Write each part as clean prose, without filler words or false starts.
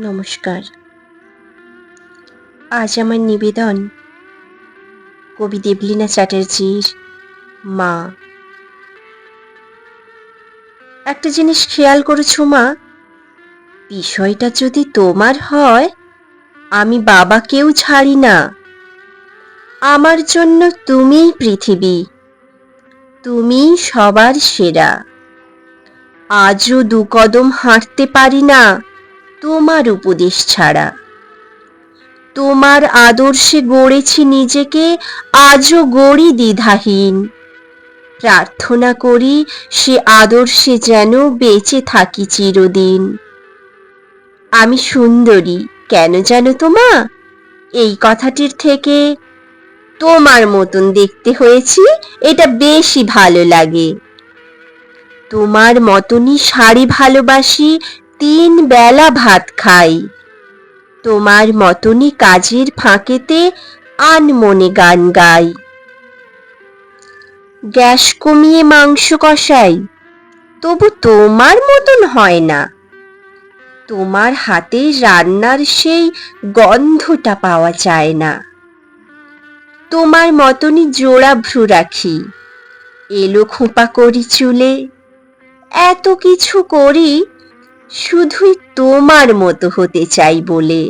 নমস্কার। আজ আমার নিবেদন কবি দেবলীনা চ্যাটার্জির মা। একটা জিনিস খেয়াল করেছো মা? বিষয়টা যদি তোমার হয়, আমি বাবাকেও ছাড়ি না। আমার জন্য তুমিই পৃথিবী, তুমিই সবার সেরা। আজও দুকদম হাঁটতে পারি না তোমার উপদেশ ছাড়া। তোমার আদর্শে গড়েছি নিজেকে, আজও গড়ি দ্বিধাহীন। প্রার্থনা করি সে আদর্শে যেন বেঁচে থাকি চিরদিন। আমি সুন্দরী কেন জানো তো মা? এই কথাটির থেকে তোমার মতন দেখতে হয়েছি, এটা বেশি ভালো লাগে। তোমার মতনই শাড়ি ভালোবাসি, 3 বেলা ভাত খাই। তোমার মতনই কাজের ফাঁকেতে আনমনে গান গাই। গ্যাস কমিয়ে মাংস কষাই, তবু তোমার মতন হয় না। তোমার হাতে রান্নার সেই গন্ধটা পাওয়া যায় না। তোমার মতনই জোড়া ভ্রু রাখি, এলো খোঁপা করি চুলে। এত কিছু করি শুধুই তোমার মতো হতে চাই বলে।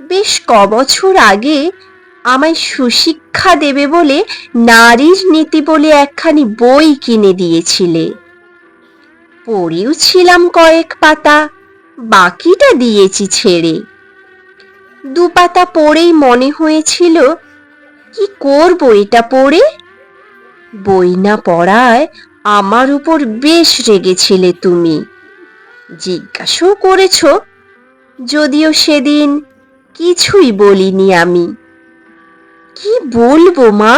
বেশ কবছর আগে আমায় সুশিক্ষা দেবে বলে নারীর নীতি বলে একখানি বই কিনে দিয়েছিলে। পড়েও ছিলাম কয়েক পাতা, বাকিটা দিয়েছি ছেড়ে। 2 পাতা পড়েই মনে হয়েছিল, কি করব এটা পড়ে? বই না পড়ায় আমার উপর বেশ রেগেছিলে তুমি। জিজ্ঞাসাও করেছ, যদিও সেদিন কিছুই বলিনি আমি। কি বলবো মা?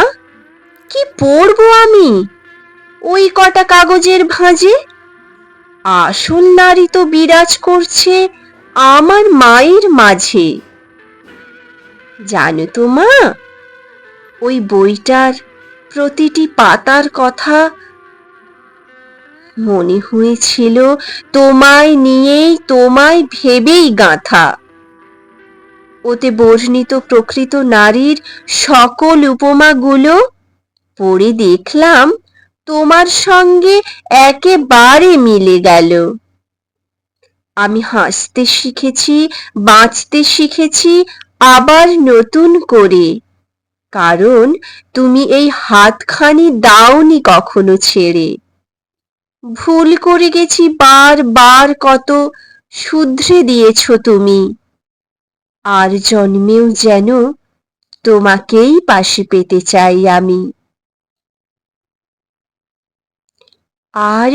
কি পড়বো আমি ওই কটা কাগজের ভাঁজে? আসল নারী তো বিরাজ করছে আমার মায়ের মাঝে। জানো তো মা, ওই বইটার প্রতিটি পাতার কথা মনে হয়েছিল তোমায় নিয়েই, তোমায় ভেবেই গাঁথা। ওতে বর্ণিত প্রকৃত নারীর সকল উপমাগুলো পড়ে দেখলাম তোমার সঙ্গে একেবারে মিলে গেল। আমি হাসতে শিখেছি, বাঁচতে শিখেছি আবার নতুন করে, কারণ তুমি এই হাতখানি দাওনি কখনো ছেড়ে। ভুল করে গেছি বারবার কত, শুধরে দিয়েছ তুমি। আর জন্মেও যেন তোমাকেই পাশে পেতে চাই আমি। আর